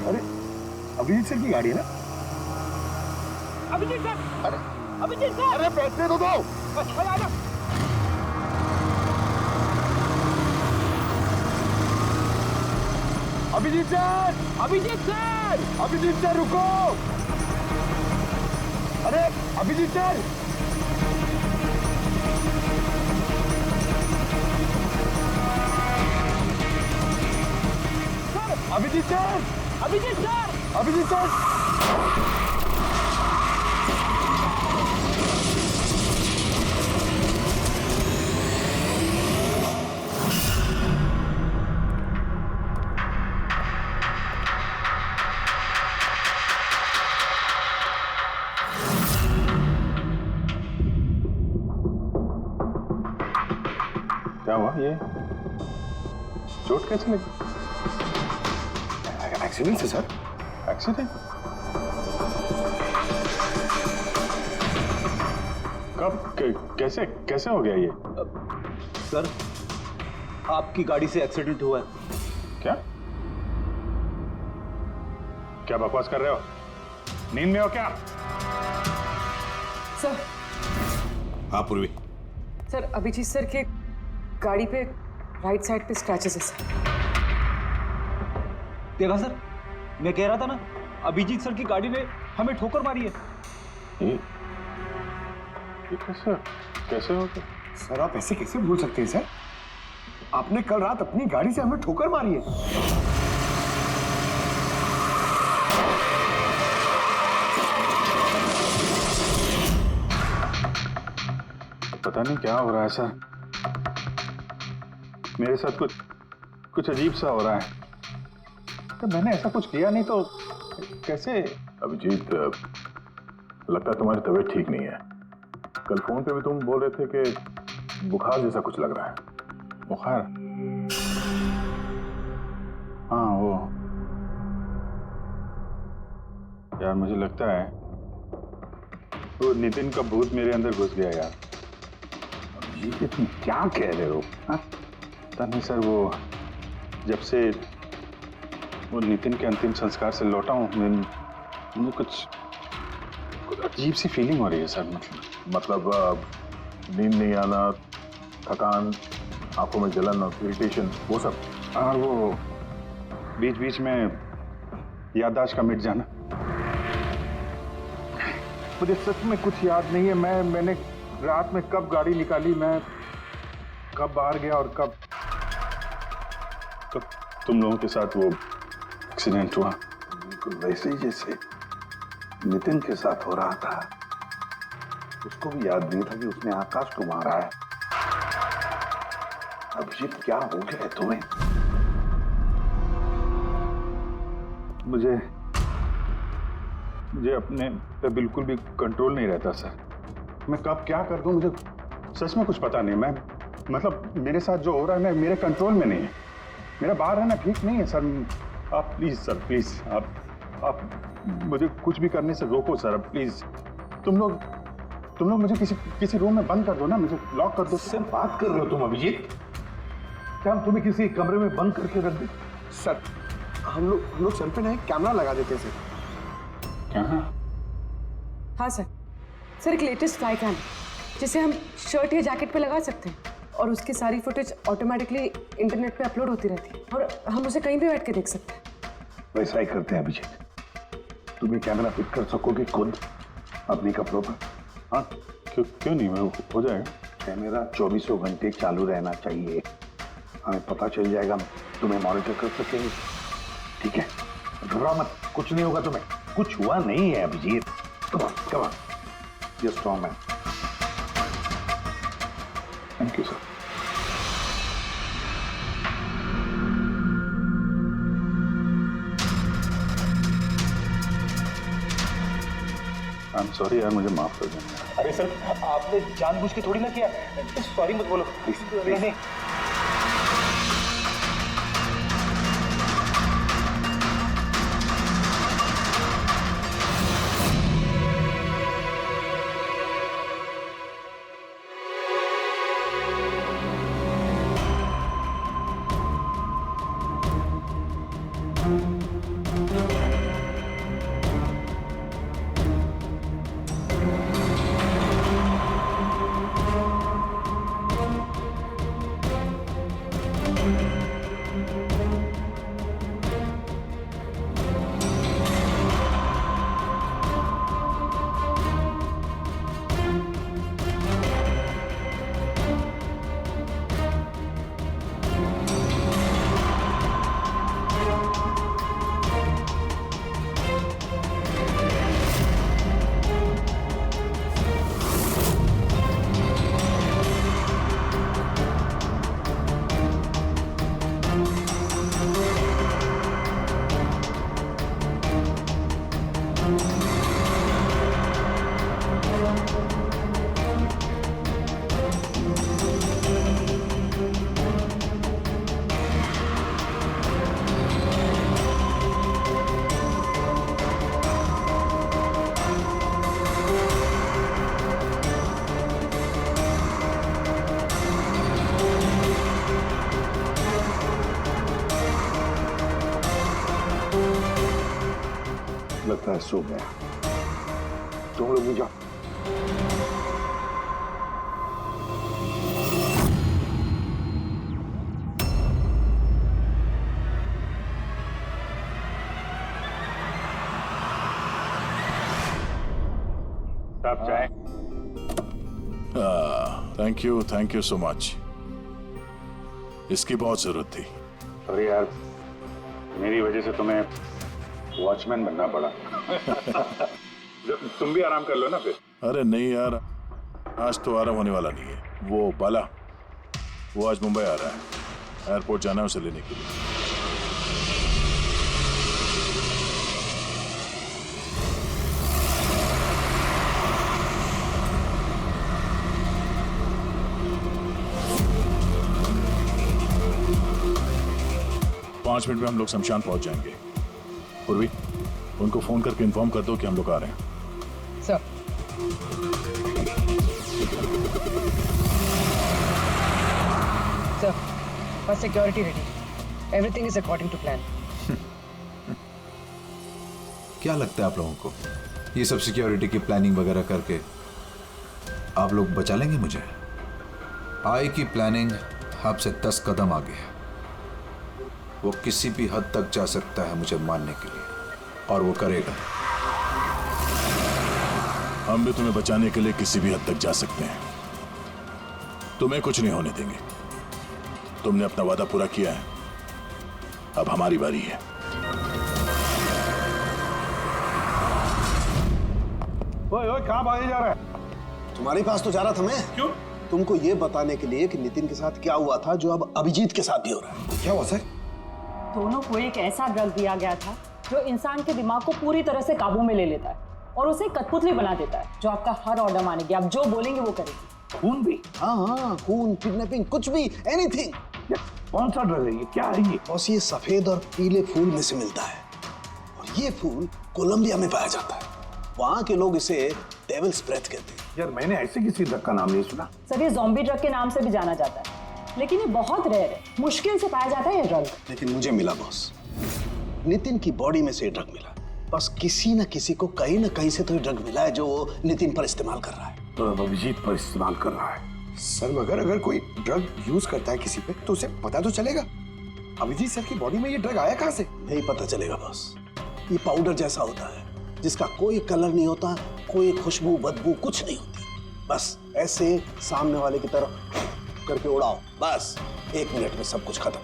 अरे अभिजीत सर की गाड़ी है ना? अभिजीत सर, अरे अभिजीत सर, अरे पैसे तो दो। आ जाओ। Abhijeet sir, Abhijeet sir, Abhijeet sir रुको। अरे Abhijeet sir, Abhijeet sir, Abhijeet sir, Abhijeet sir. क्या हुआ? ये चोट कैसे लगी? एक्सीडेंट है सर। एक्सीडेंट? कब? कैसे कैसे हो गया ये? सर, आपकी गाड़ी से एक्सीडेंट हुआ है। क्या क्या बकवास कर रहे हो? नींद में हो क्या? सर, हाँ पूर्वी, सर अभिजीत सर के गाड़ी पे राइट साइड पे स्क्रैचेस है सर। देखा सर, मैं कह रहा था ना, अभिजीत सर की गाड़ी ने हमें ठोकर मारी है। ये कैसे कैसे हो गया? सर आप ऐसे कैसे भूल सकते हैं सर? आपने कल रात अपनी गाड़ी से हमें ठोकर मारी है। पता नहीं क्या हो रहा है सर, मेरे साथ कुछ कुछ अजीब सा हो रहा है। तो मैंने ऐसा कुछ किया नहीं तो कैसे? अभिजीत, लगता है तुम्हारी तबीयत ठीक नहीं है। कल फोन पे भी तुम बोल रहे थे कि बुखार जैसा कुछ लग रहा है। बुखार? हाँ वो यार, मुझे लगता है वो नितिन का भूत मेरे अंदर घुस गया यार। ये तुम क्या कह रहे हो? पता नहीं सर, वो जब से वो नितिन के अंतिम संस्कार से लौटा हूँ, मुझे कुछ अजीब सी फीलिंग हो रही है सर। मतलब नींद नहीं आना, थकान, आंखों में जलन और इरिटेशन, वो सब? और वो बीच बीच में याददाश्त का मिट जाना। मुझे सच में कुछ याद नहीं है। मैंने रात में कब गाड़ी निकाली, मैं कब बाहर गया और कब तुम लोगों के साथ वो एक्सीडेंट हुआ। बिल्कुल वैसे ही जैसे नितिन के साथ हो रहा था। उसको भी याद नहीं था कि उसने आकाश को मारा है। अभिजीत, क्या हो गया है तुम्हें? मुझे अपने पे बिल्कुल भी कंट्रोल नहीं रहता सर। मैं कब क्या कर दूं, मुझे सच में कुछ पता नहीं। मैं मतलब मेरे साथ जो हो रहा है ना, मेरे कंट्रोल में नहीं है। मेरा बाहर रहना ठीक नहीं है सर। आप प्लीज सर, प्लीज आप मुझे कुछ भी करने से रोको सर, प्लीज। तुम लोग मुझे किसी रूम में बंद कर दो ना, मुझे लॉक कर दो। किससे बात कर रहे हो तुम अभिजीत? क्या हम तुम्हें किसी कमरे में बंद करके रख दे? सर हम लोग सर पे ना एक कैमरा लगा देते हैं सर। कहाँ? हाँ सर, सर एक लेटेस्ट फ्लाई कैम जिसे हम शर्ट या जैकेट पे लगा सकते हैं और उसकी सारी फुटेज ऑटोमेटिकली इंटरनेट पे अपलोड होती रहती है और हम उसे कहीं भी बैठ के देख सकते हैं। वैसा ही करते हैं अभिजीत। तुम ये कैमरा फिट कर सकोगे खुद अपने कपड़ों पर? हाँ, क्यों नहीं, हो जाएगा। कैमरा 24 घंटे चालू रहना चाहिए। हमें पता चल जाएगा, तुम्हें मॉनिटर कर सकेंगे। ठीक है, घबराओ मत, कुछ नहीं होगा तुम्हें। कुछ हुआ नहीं है Abhijeet. Come on, you strong man. Thank you sir. I am sorry यार, मुझे माफ कर देना। अरे सर, आपने जानबूझ के थोड़ी ना किया। सॉरी मत बोलो। नहीं नहीं, Thank you. लगता है सो गया। तुम लोग भी जाओ। आप जाए। Thank you so much. इसकी बहुत जरूरत थी। अरे यार, मेरी वजह से तुम्हें वॉचमैन बनना पड़ा। तुम भी आराम कर लो ना फिर। अरे नहीं यार, आज तो आराम होने वाला नहीं है। वो बाला, वो आज मुंबई आ रहा है, एयरपोर्ट जाना है उसे लेने के लिए। 5 मिनट में हम लोग शमशान पहुंच जाएंगे। पूर्वी, उनको फोन करके इन्फॉर्म कर दो कि हम लोग आ रहे हैं। सर, बस security ready, everything is according to plan. क्या लगता है आप लोगों को, ये सब सिक्योरिटी की प्लानिंग वगैरह करके आप लोग बचा लेंगे मुझे? आई की प्लानिंग आपसे 10 कदम आगे है। वो किसी भी हद तक जा सकता है मुझे मारने के लिए, और वो करेगा। हम भी तुम्हें बचाने के लिए किसी भी हद तक जा सकते हैं। तुम्हें कुछ नहीं होने देंगे। तुमने अपना वादा पूरा किया है, अब हमारी बारी है। ओए ओए, कहाँ भागे जा रहा है? तुम्हारे पास तो जा रहा था मैं। क्यों? तुमको ये बताने के लिए कि नितिन के साथ क्या हुआ था जो अब अभिजीत के साथ भी हो रहा है। क्या हुआ सर? दोनों को एक ऐसा ड्रग दिया गया था जो इंसान के दिमाग को पूरी तरह से काबू में ले लेता है और उसे कठपुतली बना देता है, जो आपका हर ऑर्डर मानेगी। आप जो बोलेंगे वो करेगी। खून भी? हाँ, खून, किडनैपिंग, कुछ भी, एनीथिंग। कौन सा ड्रग है ये? क्या है ये? बॉस, ये सफेद और पीले फूल में से मिलता है, और ये फूल कोलंबिया में पाया जाता है। वहाँ के लोग इसे डेविल्स ब्रेथ कहते हैं। यार, मैंने ऐसे किसी ड्रग का नाम नहीं सुना। सर, ये ज़ॉम्बी ड्रग के नाम से भी जाना जाता है, लेकिन ये बहुत रेयर है, मुश्किल से पाया जाता है ये ड्रग। लेकिन मुझे मिला बॉस, नितिन की बॉडी में से ये ड्रग मिला। बस किसी न किसी को कहीं ना कहीं से तो ये ड्रग मिला है जो वो नितिन पर इस्तेमाल कर रहा है। तो अब अभिजीत पर इस्तेमाल कर रहा है। सर, मगर अगर कोई ड्रग यूज करता है किसी पे तो उसे पता तो चलेगा। अभिजीत सर की बॉडी में ये ड्रग आया कहाँ से? नहीं पता चलेगा बॉस। ये पाउडर जैसा होता है जिसका कोई कलर नहीं होता, कोई खुशबू बदबू कुछ नहीं होती। बस ऐसे सामने वाले की तरफ करके उड़ाओ, बस 1 मिनट में सब कुछ खत्म।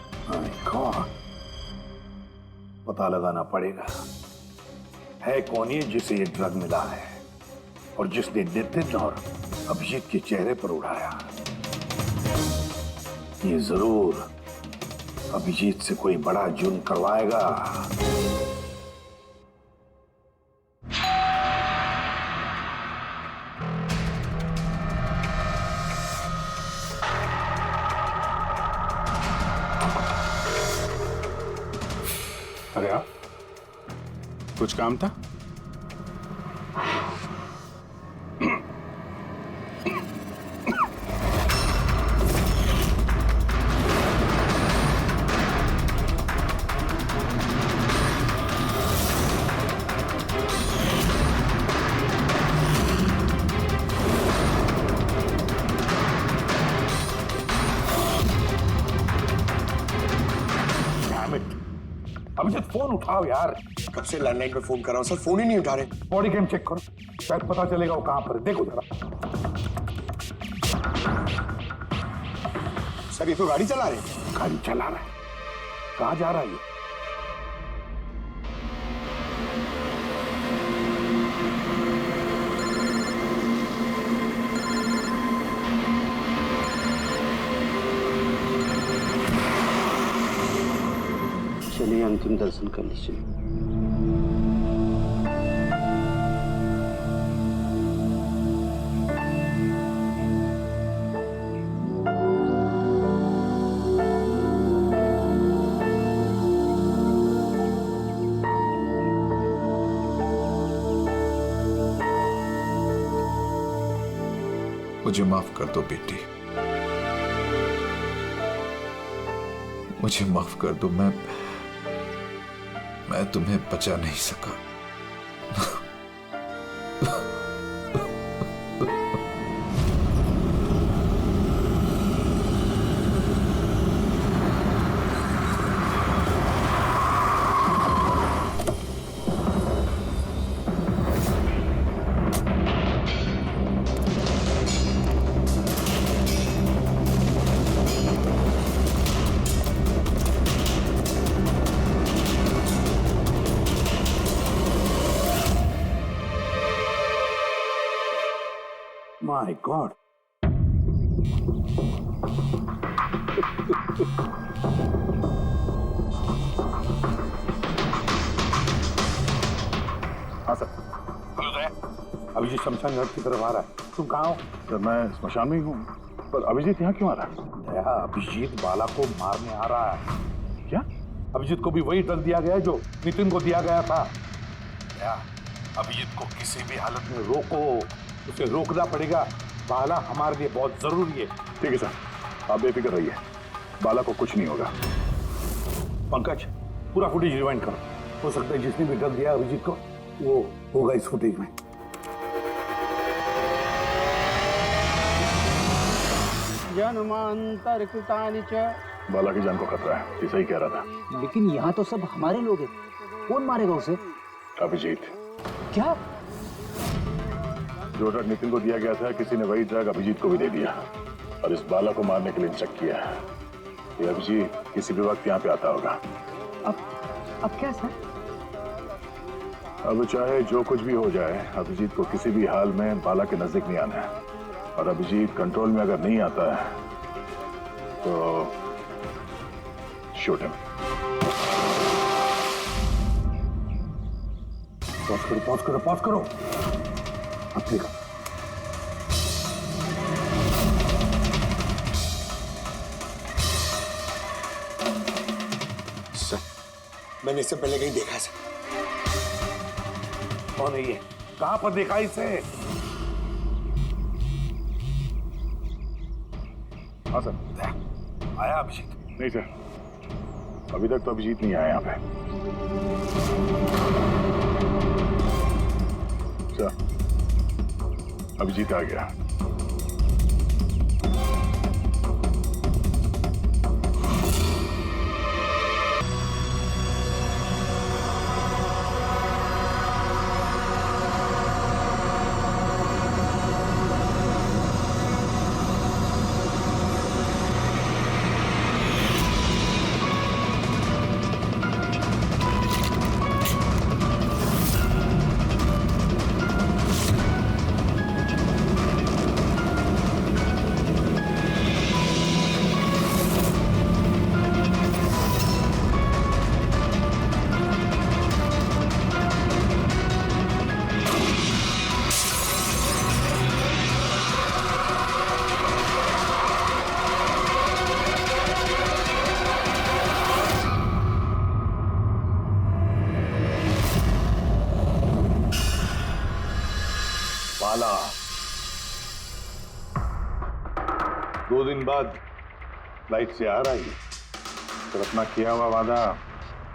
पता लगाना पड़ेगा है कौन ये जिसे ये ड्रग मिला है और जिसने नितिन और अभिजीत के चेहरे पर उड़ाया। ये जरूर अभिजीत से कोई बड़ा जुर्म करवाएगा। अरे आप, कुछ काम था? अभिजीत, फोन उठाओ यार। कब से लैंडलाइन पे फोन कर रहा हूँ सर, फोन ही नहीं उठा रहे। बॉडी कैम चेक करो, शायद पता चलेगा वो कहां पर है। देखो जरा। सर, ये तो गाड़ी चला रहे हैं। गाड़ी चला रहा है? कहां जा रहा है ये? चलिए अंतिम दर्शन कर लीजिए। मुझे माफ कर दो बेटी, मुझे माफ कर दो। मैं तुम्हें बचा नहीं सका। My God. हाँ सर। अभिजीत शमशान घाट की तरफ आ रहा है, तुम कहाँ हो? सर मैं स्मशान में ही हूँ, पर अभिजीत यहाँ क्यों आ रहा है? दया, अभिजीत बाला को मारने आ रहा है। क्या? अभिजीत को भी वही ड्रग दिया गया है जो नितिन को दिया गया था। दया, अभिजीत को किसी भी हालत में रोको, उसे रोकना पड़ेगा। बाला हमारे लिए बहुत जरूरी है। ठीक है सर, आप बेफिक्र रहिए, बाला को कुछ नहीं होगा। पंकज, पूरा फुटेज रिवाइंड करो। हो सकता है जिसने भी ड्रग दिया अभिजीत को वो होगा इस फुटेज में। जन्मांतरकृतानि च। बाला की जान को खतरा है, ये सही कह रहा था। लेकिन यहाँ तो सब हमारे लोग हैं, कौन मारेगा उसे? अभिजीत। क्या? जो ड्रग नितिन को दिया गया था, किसी ने वही ड्रग अभिजीत को भी दे दिया और इस बाला को मारने के लिए इंस्ट्रक्ट किया है। ये अभिजीत किसी भी वक्त यहाँ पे आता होगा। अब क्या सर? अब चाहे जो कुछ भी हो जाए, अभिजीत को किसी भी हाल में बाला के नजदीक नहीं आना है। और अभिजीत कंट्रोल में अगर नहीं आता है तो शूट हिम। पॉज करो। अब देखो, सर मैंने इससे पहले कहीं देखा सर। कौन है ये? कहां पर देखा इसे? हाँ सर। आया अभिजीत? नहीं सर, अभी तक तो अभिजीत नहीं आया यहाँ पे। सर, अभिजीत आ गया। बाला 2 दिन बाद फ्लाइट से आ रहा है, सर अपना किया हुआ वादा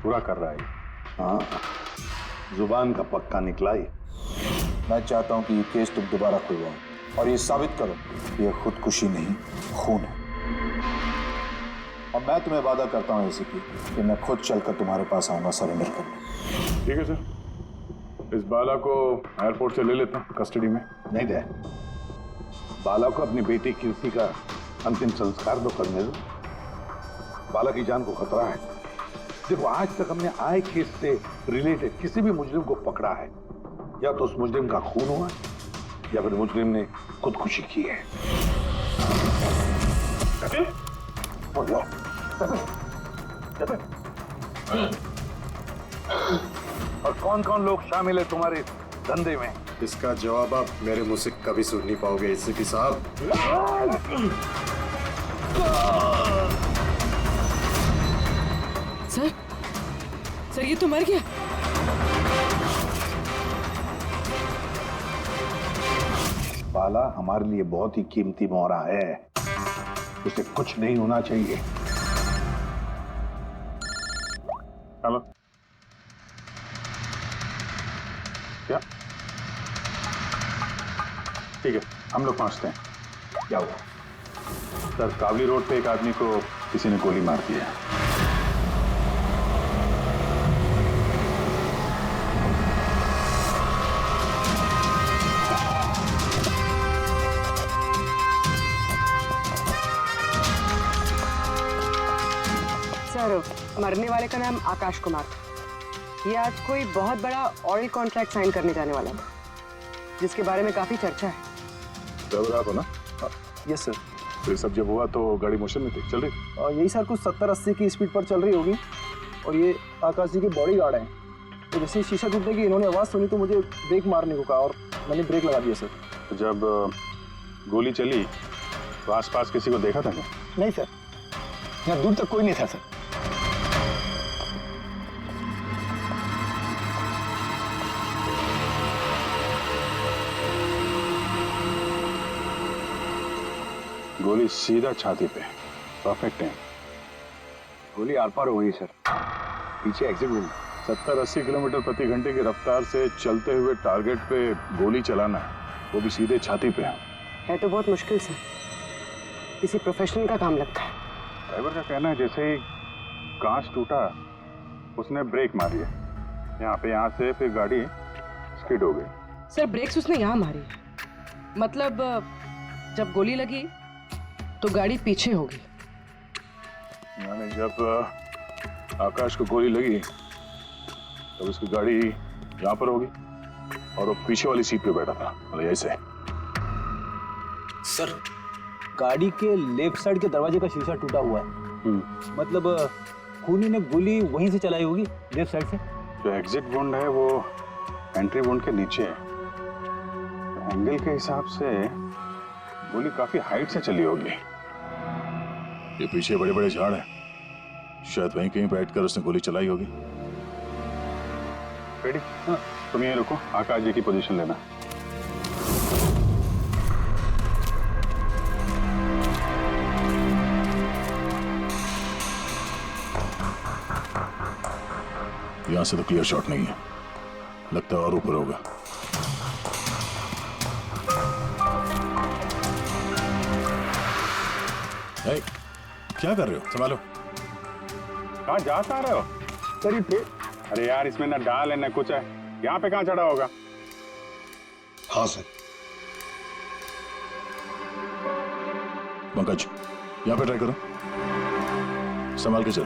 पूरा कर रहा है। हाँ, जुबान का पक्का निकला ही। मैं चाहता हूं कि ये केस तुम दोबारा खुलवाओ और ये साबित करो कि ये खुदकुशी नहीं, खून है। और मैं तुम्हें वादा करता हूं एसीपी कि मैं खुद चलकर तुम्हारे पास आऊंगा सरेंडर करने। ठीक है सर, इस बाला को एयरपोर्ट से ले लेता हूँ कस्टडी में। नहीं दे, बाला को अपनी बेटी कीर्ति का अंतिम संस्कार तो करने दो। बाला की जान को खतरा है। देखो, आज तक हमने आए केस से रिलेटेड किसी भी मुजरिम को पकड़ा है, या तो उस मुजरिम का खून हुआ या फिर मुजरिम ने खुदकुशी की है। और कौन कौन लोग शामिल है तुम्हारे धंधे में? इसका जवाब आप मेरे मुंह से कभी सुन नहीं पाओगे एसीपी साहब। सर ये तो मर गया। बाला हमारे लिए बहुत ही कीमती मोहरा है, उसे कुछ नहीं होना चाहिए। हेलो, क्या? ठीक है, हम लोग पहुंचते हैं। क्या हुआ? सर, कावली रोड पे एक आदमी को किसी ने गोली मार दी है। सर, मरने वाले का नाम आकाश कुमार था। ये आज कोई बहुत बड़ा ऑयल कॉन्ट्रैक्ट साइन करने जाने वाला था, जिसके बारे में काफी चर्चा है। ड्राइवर आप हो ना? Yes sir. तो ये सब जब हुआ तो गाड़ी मोशन में थी, चल रही? यही सर कुछ 70-80 की स्पीड पर चल रही होगी और ये आकाश जी के बॉडी गार्ड हैं। तो जैसे ही शीशा टूटने की इन्होंने आवाज़ सुनी तो मुझे ब्रेक मारने को कहा और मैंने ब्रेक लगा दिया सर। तो जब गोली चली तो आसपास किसी को देखा था क्या? नहीं सर, यहाँ दूर तक कोई नहीं था सर। गोली सीधा छाती पे, परफेक्ट है। गोली आर पार हो गई सर, पीछे एग्जिट हुई। 70-80 किलोमीटर प्रति घंटे की रफ्तार से चलते हुए टारगेट पे गोली चलाना, वो भी सीधे छाती पे है तो बहुत मुश्किल सर, किसी प्रोफेशनल का काम लगता है। ड्राइवर का कहना है जैसे ही कांच टूटा उसने ब्रेक मारी है यहाँ से, फिर गाड़ी स्किड हो गई। सर ब्रेक्स उसने यहाँ मारी, मतलब जब गोली लगी तो गाड़ी पीछे होगी। यानी जब आकाश को गोली लगी तब तो उसकी गाड़ी यहाँ पर होगी और वो पीछे वाली सीट पे बैठा था, मतलब ऐसे। सर गाड़ी के लेफ्ट साइड के दरवाजे का शीशा टूटा हुआ है, मतलब खूनी ने गोली वहीं से चलाई होगी, लेफ्ट साइड से। जो एग्जिट वुंड है वो एंट्री वुंड के नीचे है, एंगल के हिसाब से गोली काफी हाइट से चली होगी। ये पीछे बड़े बड़े झाड़ हैं, शायद वहीं कहीं बैठकर उसने गोली चलाई होगी। रेडी? हाँ। तुम यहीं रुको, आकाश जी की पोजीशन लेना। यहां से तो क्लियर शॉट नहीं है, लगता है और ऊपर होगा। hey, क्या कर रहे हो? संभालो। कहाँ जा रहे हो? अरे यार इसमें ना डाल है ना कुछ है, यहाँ पे कहाँ चढ़ा होगा? हाँ सर। पंकज यहाँ पे ट्राई करो, संभाल के चलो।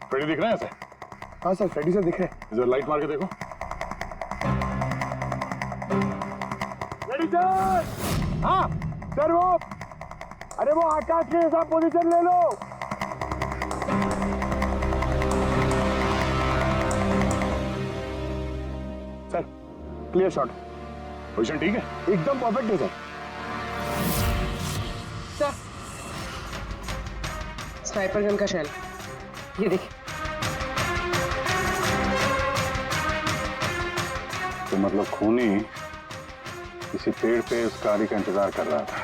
फ्रेडी दिख रहे हैं ऐसे? हाँ सर, फ्रेडी सर दिख रहे हैं। इधर लाइट मार के देखो। Ready sir? हाँ सर, वो अरे वो आकाश के साथ पोजीशन ले लो। Sir clear shot. पोजीशन ठीक है? एकदम परफेक्ट है सर। सर स्नाइपर गन का शेल, ये देखिए। तो मतलब खूनी किसी पेड़ पे उस गाड़ी का इंतजार कर रहा था,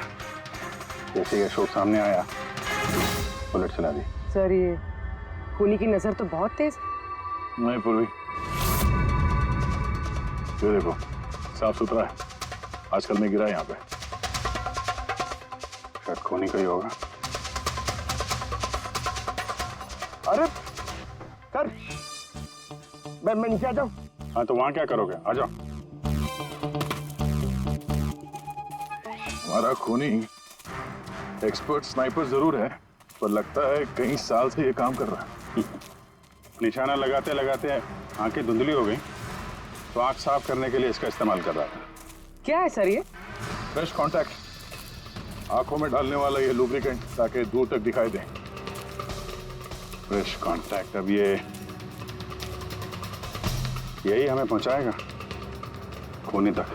जैसे ही अशोक सामने आया बुलेट चला दी। सर ये खूनी की नजर तो बहुत तेज है। नहीं पूर्वी, ये देखो साफ सुथरा है, आजकल में गिरा है यहाँ पे, शायद खूनी का ही होगा। अरे सर मैं नीचे आ जाऊं? हाँ तो वहां क्या करोगे, आ जाओ। हमारा खूनी एक्सपर्ट स्नाइपर जरूर है, पर लगता है कई साल से ये काम कर रहा है। निशाना लगाते लगाते आंखें धुंधली हो गई, तो आंख साफ करने के लिए इसका इस्तेमाल कर रहा था। क्या है सर ये? फ्रेश कांटेक्ट, आंखों में डालने वाला ये लुब्रिकेंट, ताकि दूर तक दिखाई दे। फ्रेश कांटेक्ट, अब यही हमें पहुंचाएगा खूनी तक।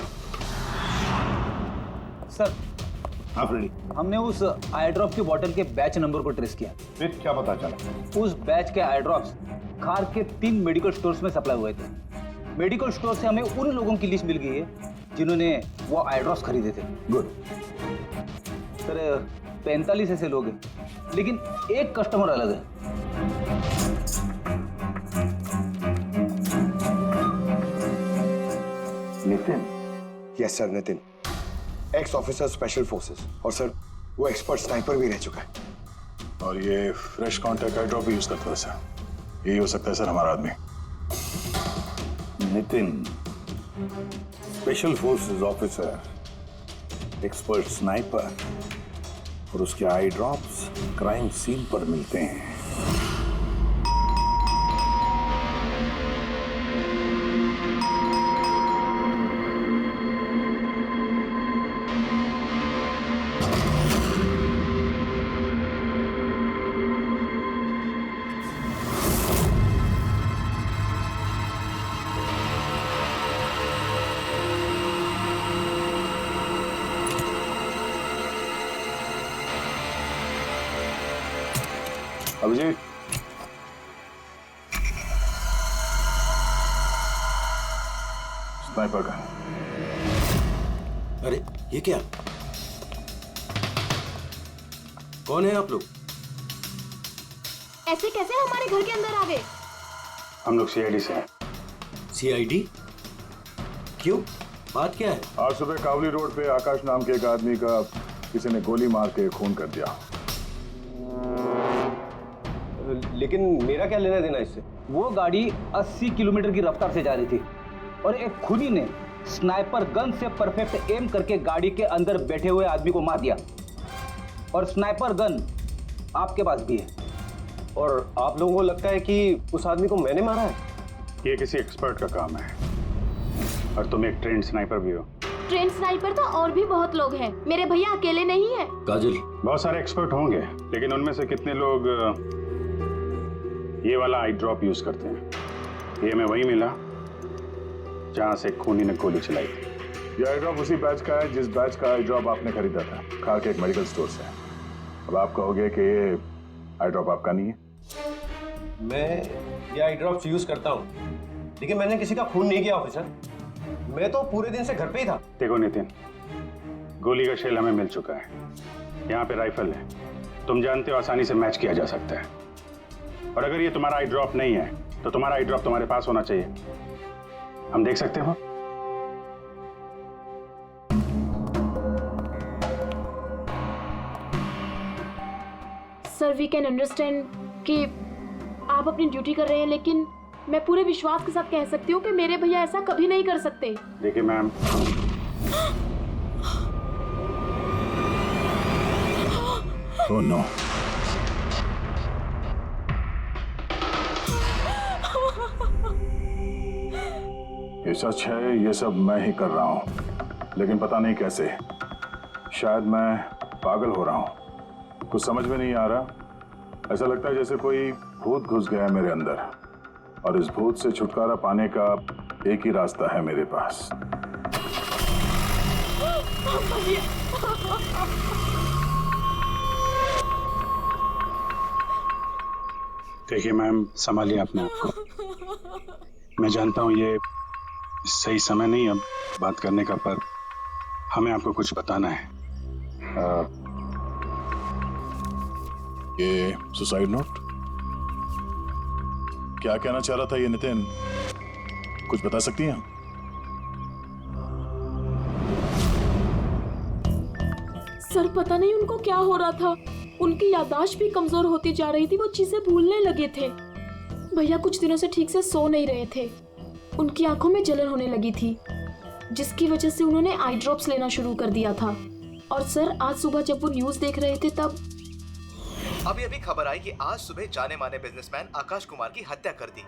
सर हाँ फ्रेडी, हमने उस आई ड्रॉप की बोतल के बैच नंबर को ट्रेस किया। फिर क्या पता चला? उस बैच के आई ड्रॉप्स खार के 3 मेडिकल स्टोर्स में सप्लाई हुए थे। मेडिकल स्टोर से हमें उन लोगों की लिस्ट मिल गई है जिन्होंने वो आई ड्रॉप्स खरीदे थे। गुड। सर 45 ऐसे लोग हैं, लेकिन एक कस्टमर अलग है। Nitin? Yes sir, Nitin, x officer special forces, और सर वो एक्सपर्ट स्नाइपर भी रह चुका है। और ये फ्रेश कांटेक्ट आई ड्रॉप भी यूज करता है सर, यही हो सकता है सर हमारा आदमी। Nitin special forces officer, expert sniper, और उसके आई ड्रॉप्स क्राइम सीन पर मिलते हैं। अभिजीत, स्नाइपर का। अरे ये क्या? कौन है आप लोग? ऐसे कैसे हमारे घर के अंदर आ गए? हम लोग सीआईडी से हैं। सीआईडी? क्यों? बात क्या है? आज सुबह कावली रोड पे आकाश नाम के एक आदमी का किसी ने गोली मार के खून कर दिया। लेकिन मेरा क्या लेना देना इससे? वो गाड़ी 80 किलोमीटर की रफ्तार से जा रही थी और एक खूनी ने स्नाइपर गन से परफेक्ट एम करके गाड़ी के अंदर बैठे हुए आदमी को मार दिया। और स्नाइपर गन आपके पास भी है। और आप लोगों को लगता है कि उस आदमी को मैंने मारा है? ये किसी एक्सपर्ट का काम है और तुम एक ट्रेंड स्नाइपर भी हो। ट्रेन स्नाइपर तो और भी बहुत लोग हैं, मेरे भैया अकेले नहीं है। काजल, बहुत सारे एक्सपर्ट होंगे, लेकिन उनमें से कितने लोग ये वाला आई ड्रॉप यूज करते हैं? ये हमें वही मिला जहां से खूनी ने गोली चलाई थी। ये आई ड्रॉप उसी बैच का है जिस बैच का आई ड्रॉप आपने खरीदा था खार के एक मेडिकल स्टोर से। अब आप कहोगे कि ये आई ड्रॉप आपका नहीं है। मैं ये आई ड्रॉप्स यूज करता हूँ, लेकिन मैंने किसी का खून नहीं किया ऑफिसर। मैं तो पूरे दिन से घर पे ही था। देखो नितिन, गोली का शेल हमें मिल चुका है, यहाँ पे राइफल है, तुम जानते हो आसानी से मैच किया जा सकता है। और अगर ये तुम्हारा आई ड्रॉप नहीं है तो तुम्हारा आई ड्रॉप तुम्हारे पास होना चाहिए। हम देख सकते हो? सर वी कैन अंडरस्टैंड कि आप अपनी ड्यूटी कर रहे हैं, लेकिन मैं पूरे विश्वास के साथ कह सकती हूँ कि मेरे भैया ऐसा कभी नहीं कर सकते। देखिए मैम, ओह नो, ये सच है, ये सब मैं ही कर रहा हूँ, लेकिन पता नहीं कैसे। शायद मैं पागल हो रहा हूँ, कुछ समझ में नहीं आ रहा। ऐसा लगता है जैसे कोई भूत घुस गया है मेरे अंदर, और इस भूत से छुटकारा पाने का एक ही रास्ता है मेरे पास। देखिए मैम, संभालिए अपने आप को। मैं जानता हूँ ये सही समय नहीं अब बात करने का, पर हमें आपको कुछ बताना है। ये सुसाइड नोट? क्या कहना चाह रहा था ये नितिन, कुछ बता सकती हैं? सर पता नहीं उनको क्या हो रहा था, उनकी याददाश्त भी कमजोर होती जा रही थी, वो चीजें भूलने लगे थे। भैया कुछ दिनों से ठीक से सो नहीं रहे थे, उनकी आंखों में जलन होने लगी थी, जिसकी वजह से उन्होंने आई ड्रॉप्स लेना शुरू कर दिया था। और सर आज सुबह जब वो न्यूज देख रहे थे तब अभी खबर आई कि आज सुबह जाने माने बिजनेसमैन आकाश कुमार की हत्या कर दी।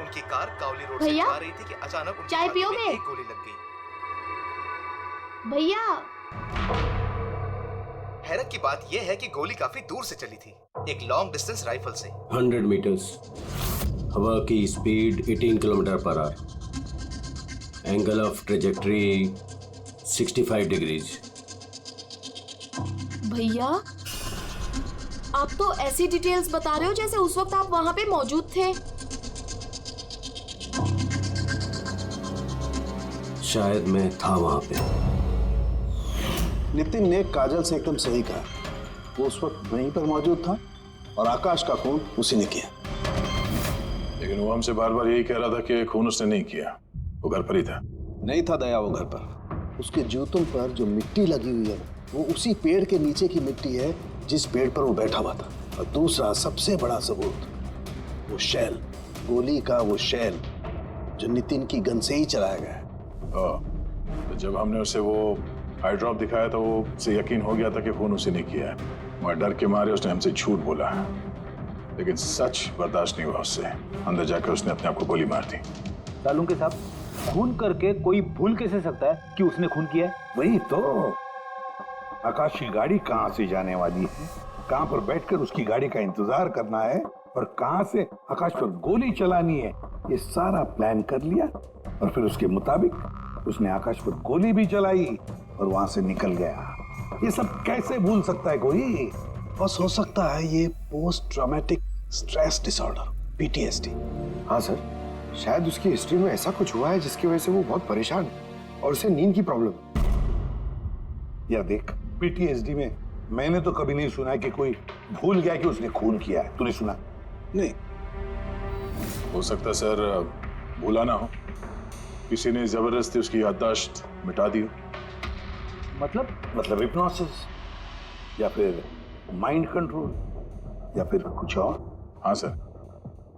उनकी कार कावली रोड से जा रही थी कि अचानक उनकी चाय छाती में पियोगे? एक गोली लग गई। भैया हैरत की बात यह है कि गोली काफी दूर से चली थी, एक लॉन्ग डिस्टेंस राइफल से। 100 मीटर्स, हवा की speed 18 kilometre per hour, angle of trajectory 65 degrees. भैया आप तो ऐसी डिटेल्स बता रहे हो जैसे उस वक्त आप वहां पे मौजूद थे। शायद मैं था वहां पे। नितिन ने काजल से एकदम सही कहा, वो उस वक्त वहीं पर मौजूद था और आकाश का खून उसी ने किया। लेकिन वो हमसे बार बार यही कह रहा था कि खून उसने नहीं किया, वो घर पर ही था। नहीं था दया वो घर पर। उसके जूतों पर जो मिट्टी लगी हुई है वो उसी पेड़ के नीचे की मिट्टी है जिस पेड़ पर वो बैठा हुआ था। और दूसरा सबसे बड़ा सबूत, वो शैल, गोली का वो शैल जो नितिन की गन से ही चलाया गया है। तो जब हमने उसे वो आई ड्रॉप दिखाया तो वो उसे यकीन हो गया था कि खून उसी ने किया है, मगर डर के मारे उसने हमसे झूठ बोला, लेकिन सच बर्दाश्त नहीं हुआ उससे। अंदर जाकर उसने अपने आप को गोली मार दी। सालून के साहब, खून करके कोई भूल कैसे सकता है कि उसने खून किया है? वही तो, आकाश की गाड़ी कहाँ से जाने वाली है, कहाँ पर बैठकर उसकी गाड़ी का इंतजार करना है और कहाँ से आकाश पर गोली चलानी है, ये सारा प्लान कर लिया। और फिर उसके मुताबिक उसने आकाश पर गोली भी चलाई और वहां से निकल गया। ये सब कैसे भूल सकता है कोई? बस हो सकता है ये post traumatic stress disorder, PTSD। हाँ सर, शायद उसकी हिस्ट्री में ऐसा कुछ हुआ है जिसकी वजह से वो बहुत परेशान है और उसे नींद की प्रॉब्लम। या देख, PTSD में मैंने तो कभी नहीं सुना कि कोई भूल गया कि उसने खून किया है। तूने सुना? नहीं। हो सकता सर भूला ना हो, किसी ने जबरदस्ती उसकी याददाश्त मिटा दी हो। मतलब हिप्नोसिस या फिर माइंड कंट्रोल या फिर कुछ और। हाँ सर,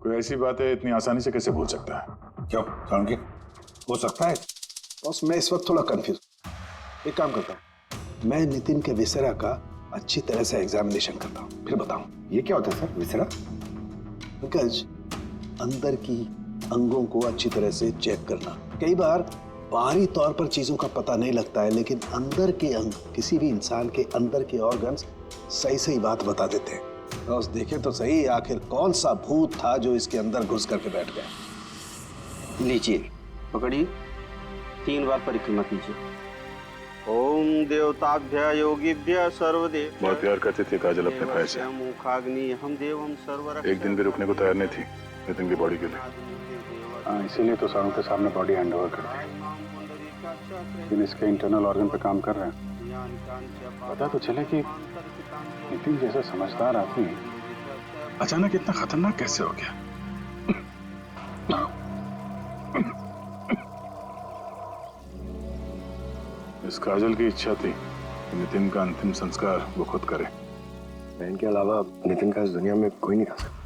कोई ऐसी बात है इतनी आसानी से कैसे भूल सकता है? क्यों समझे? हो सकता है। बस मैं इस वक्त थोड़ा कंफ्यूज। एक काम करता हूँ, मैं नितिन के विसेरा का अच्छी तरह से एग्जामिनेशन करता हूँ, फिर बताऊँ। ये क्या होता है सर, विसेरा? पंकज, अंदर की अंगों को अच्छी तरह से चेक करना। कई बार बाहरी तौर पर चीजों का पता नहीं लगता है, लेकिन अंदर के अंग, किसी भी इंसान के अंदर के ऑर्गन्स सही सही बात बता देते हैं। बस देखे तो सही, आखिर कौन सा भूत था जो इसके अंदर घुस करके बैठ गया। लीजिए, पकड़िए, 3 बार परिक्रमा कीजिए। ओम देवताभ्य योगिभ्य सर्वदेव। बहुत प्यार करती थी काजल अपने भाई से। मुखाग्नि हम देवम सर्वर। एक दिन भी रुकने को तैयार नहीं थी नितिन की बॉडी के लिए। इसीलिए तो सारों के सामने बॉडी हैंड ओवर कर दी। लेकिन इसके इंटरनल ऑर्गन पे काम कर रहे हैं। पता तो चले कि नितिन जैसा समझदार आदमी अचानक इतना खतरनाक कैसे हो गया। इस काजल की इच्छा थी कि नितिन का अंतिम संस्कार वो खुद करे। बहन के अलावा नितिन का इस दुनिया में कोई नहीं कर सकता।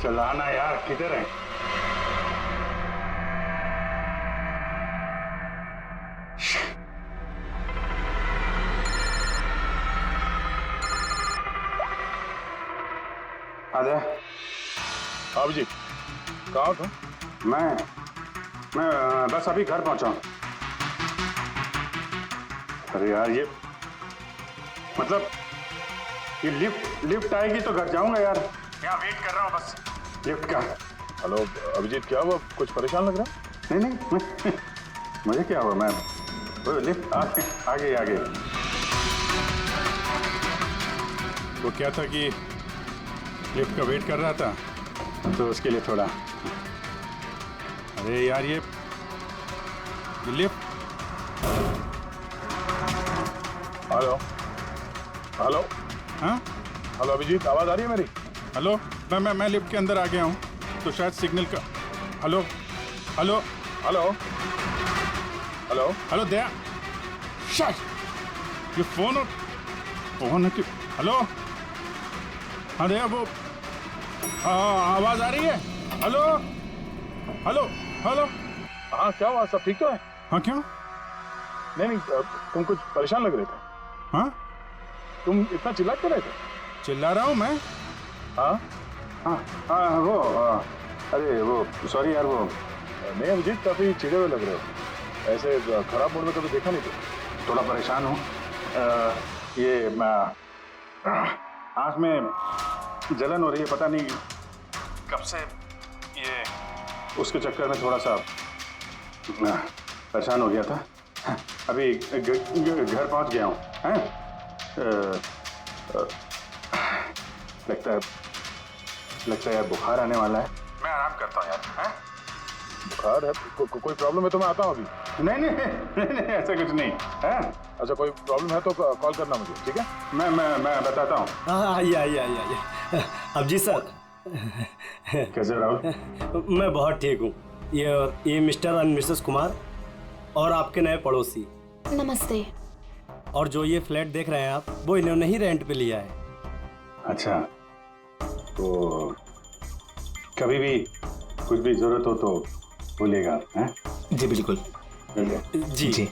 चलाना यार, किधर है? आजा। आप जी कहाँ था? मैं बस अभी घर पहुंचा हूं। अरे यार, ये मतलब ये लिफ्ट आएगी तो घर जाऊंगा यार। यहाँ वेट कर रहा हूँ बस लिफ्ट का। हेलो अभिजीत, क्या हुआ? कुछ परेशान लग रहा? नहीं मुझे क्या हुआ, मैं वो लिफ्ट आगे। वो क्या था कि लिफ्ट का वेट कर रहा था तो उसके लिए थोड़ा। अरे यार, ये लिफ्ट। हेलो हाँ, हेलो अभिजीत, आवाज आ रही है मेरी? हेलो, मैं लिफ्ट के अंदर आ गया हूँ तो शायद सिग्नल का। हेलो दया, शायद ये फोन है कि। हेलो, हाँ दया, वो आवाज आ रही है? हेलो। हाँ, क्या हुआ? सब ठीक तो है? हाँ, क्यों? नहीं, तुम कुछ परेशान लग रहे थे। हाँ, तुम इतना चिल्ला क्यों रहे थे? चिल्ला रहा हूँ मैं? हाँ, वो अरे वो सॉरी यार, वो नहीं अभिजीत, काफी चिढ़े हुए लग रहे हो। ऐसे खराब मूड में कभी देखा नहीं था। थोड़ा परेशान हूँ। ये आँख में जलन हो रही है, पता नहीं कब से। ये उसके चक्कर में थोड़ा सा परेशान हो गया था। अभी घर पहुंच गया हूँ। लगता है यार बुखार आने वाला है। मैं आराम करता हूँ यार। बुखार है? कोई प्रॉब्लम है तो मैं आता हूँ अभी। नहीं, ऐसा कुछ नहीं है। अच्छा, कोई प्रॉब्लम है तो कॉल करना मुझे, ठीक है? मैं बताता हूँ। आइए। अब जी सर, कैसे राहुल? मैं बहुत ठीक हूँ। ये मिस्टर एंड मिसेस कुमार और आपके नए पड़ोसी। नमस्ते। और जो ये फ्लैट देख रहे हैं आप, वो इन्होंने ही रेंट पे लिया है। अच्छा, तो कभी भी कुछ भी जरूरत हो तो बोलिएगा। हैं? जी बिल्कुल। जी।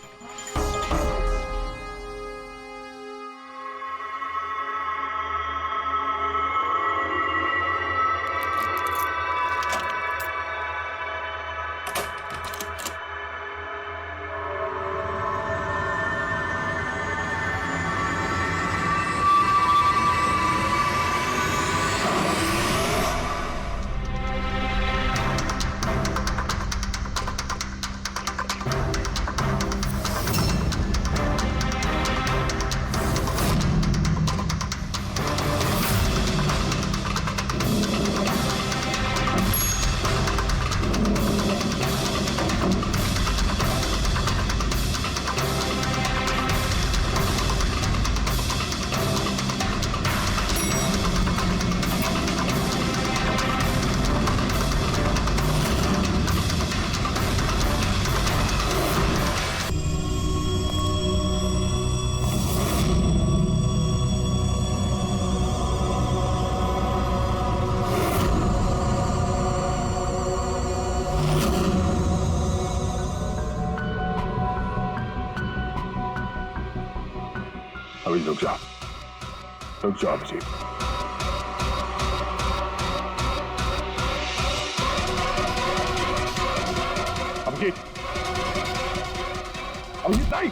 अभी रुक जाओ अभिजीत। अभिजीत नहीं।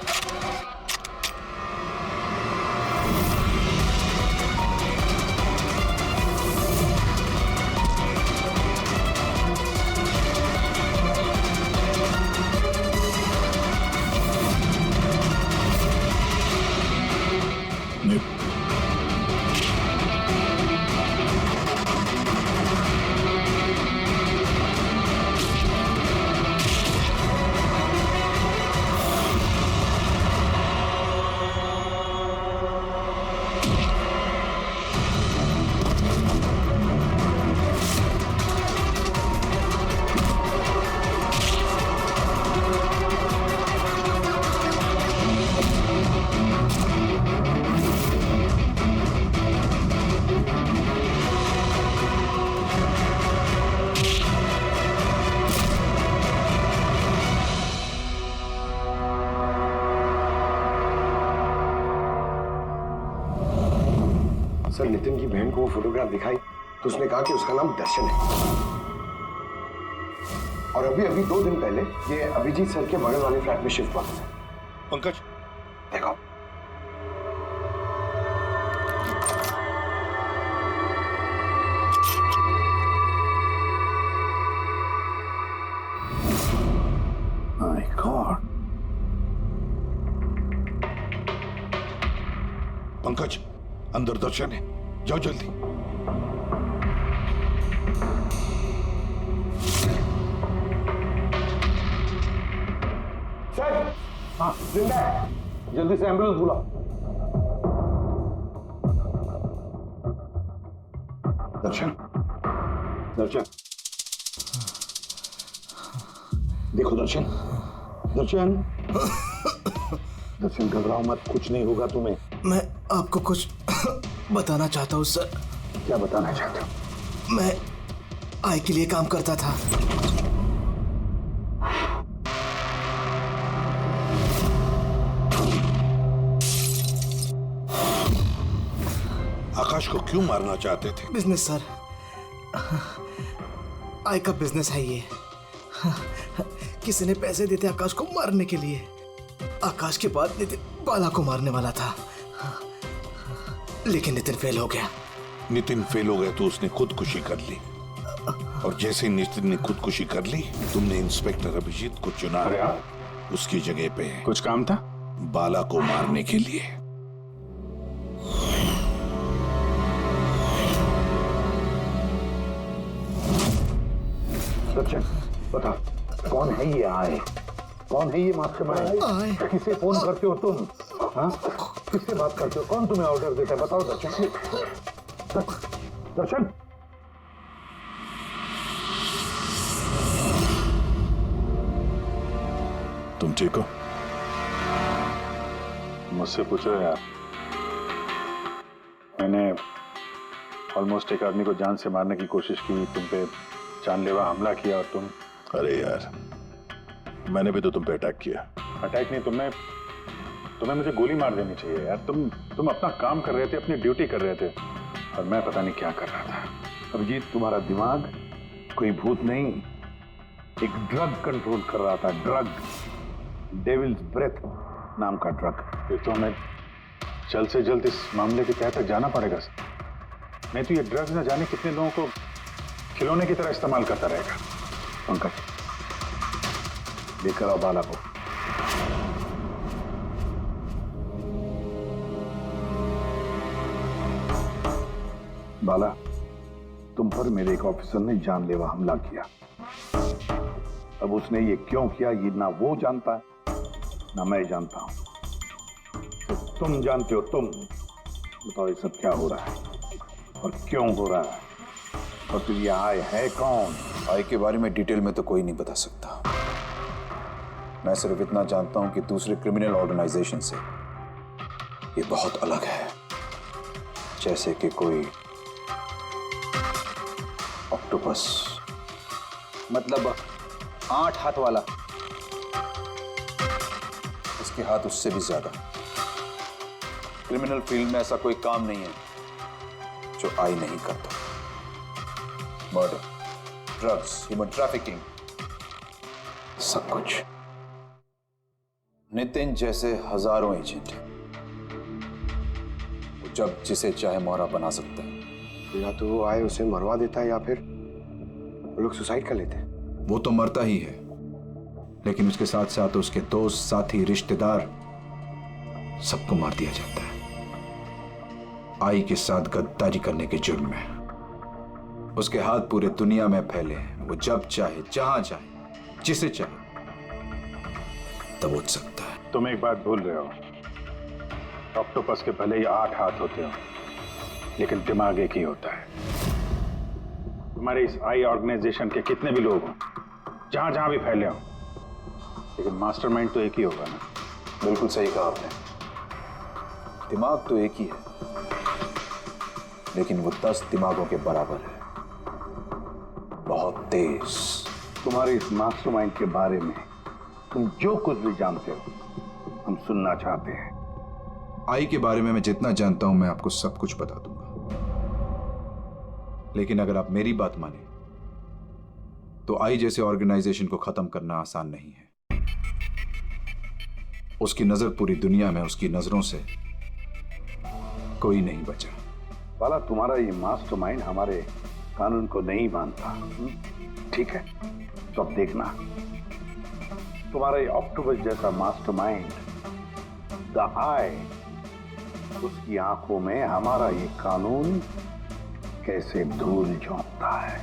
सर, नितिन की बहन को वो फोटोग्राफ दिखाई तो उसने कहा कि उसका नाम दर्शन है। और अभी 2 दिन पहले ये अभिजीत सर के बगल वाले फ्लैट में शिफ्ट हुआ था। पंकज, देखो। My God. पंकज, अंदर दर्शन है, जाओ जल्दी। सर, हाँ जिंदा है, जल्दी से एम्बुलेंस बुलाओ। दर्शन, देखो दर्शन, दर्शन घबराओ मत, कुछ नहीं होगा तुम्हें। मैं आपको कुछ बताना चाहता हूँ सर। क्या बताना चाहते हो? मैं आई के लिए काम करता था। आकाश को क्यों मारना चाहते थे? बिजनेस सर, आई का बिजनेस है ये। किसी ने पैसे देते आकाश को मारने के लिए। आकाश के बाद नितिन बाला को मारने वाला था, लेकिन नितिन फेल हो गया। नितिन फेल हो गया तो उसने खुदकुशी कर ली, और जैसे ही नितिन ने खुदकुशी कर ली, तुमने इंस्पेक्टर अभिजीत को चुना उसकी जगह पे। कुछ काम था? बाला को मारने के लिए। सचिन बता, कौन है ये आए? कौन है ये मास्टरमाइंड? किसे फोन करते हो तुम? हाँ, किससे बात करते हो? कौन तुम्हें ऑर्डर देता है? बताओ दर्शन। दर्शन, तुम ठीक हो? मुझसे पूछो यार। मैंने ऑलमोस्ट एक आदमी को जान से मारने की कोशिश की, तुम पे जानलेवा हमला किया, और तुम। अरे यार, मैंने भी तो तुम पे अटैक किया। अटैक नहीं, तुम्हें मुझे गोली मार देनी चाहिए यार। तुम अपना काम कर रहे थे, अपनी ड्यूटी कर रहे थे, और मैं पता नहीं क्या कर रहा था। अभिजीत, तुम्हारा दिमाग कोई भूत नहीं, एक ड्रग कंट्रोल कर रहा था। ड्रग, डेविल्स ब्रेथ नाम का ड्रग। फिर तो हमें जल्द से जल्द इस मामले के तहत जाना पड़ेगा। नहीं तो ये ड्रग्स न जाने कितने लोगों को खिलौने की तरह इस्तेमाल करता रहेगा। पंकज, लेकर आओ बाला को। बाला, तुम पर मेरे एक ऑफिसर ने जानलेवा हमला किया। अब उसने ये क्यों किया, ये ना वो जानता है ना मैं जानता हूं। तो तुम जानते हो। तुम बताओ ये सब क्या हो रहा है और क्यों हो रहा है, और फिर ये आए है कौन? आई के बारे में डिटेल में तो कोई नहीं बता सकता। मैं सिर्फ इतना जानता हूं कि दूसरे क्रिमिनल ऑर्गेनाइजेशन से ये बहुत अलग है, जैसे कि कोई ऑक्टोपस। मतलब 8 हाथ वाला। इसके हाथ उससे भी ज्यादा। क्रिमिनल फील्ड में ऐसा कोई काम नहीं है जो आई नहीं करता। मर्डर, ड्रग्स, ह्यूमन ट्रैफिकिंग, सब कुछ। नितिन जैसे हजारों एजेंट हैं, जब जिसे चाहे मोहरा बना सकता है। या तो वो आए उसे मरवा देता है, या फिर वो लोग सुसाइड कर लेते हैं। वो तो मरता ही है, लेकिन उसके साथ साथ उसके दोस्त, साथी, रिश्तेदार, सबको मार दिया जाता है आई के साथ गद्दारी करने के जुर्म में। उसके हाथ पूरे दुनिया में फैले हैं। वो जब चाहे, जहां चाहे, जिसे चाहे दबोच सकता है। तुम एक बात भूल रहे हो, ऑक्टोपस के भले ही 8 हाथ होते हो, लेकिन दिमाग एक ही होता है। तुम्हारे इस आई ऑर्गेनाइजेशन के कितने भी लोग हों, जहां जहां भी फैले हों, लेकिन मास्टरमाइंड तो एक ही होगा ना। बिल्कुल सही कहा आपने। दिमाग तो एक ही है, लेकिन वो 10 दिमागों के बराबर है, बहुत तेज। तुम्हारे इस मास्टरमाइंड के बारे में तुम जो कुछ भी जानते हो, हम सुनना चाहते हैं। आई के बारे में मैं जितना जानता हूं, मैं आपको सब कुछ बता दूंगा। लेकिन अगर आप मेरी बात माने तो आई जैसे ऑर्गेनाइजेशन को खत्म करना आसान नहीं है। उसकी नजर पूरी दुनिया में, उसकी नजरों से कोई नहीं बचा। बाला, तुम्हारा ये मास्टरमाइंड हमारे कानून को नहीं मानता, ठीक है? तो अब देखना, तुम्हारा ये ऑक्टोपस जैसा मास्टरमाइंड, द आई, उसकी आंखों में हमारा ये कानून कैसे धूल झोंकता है।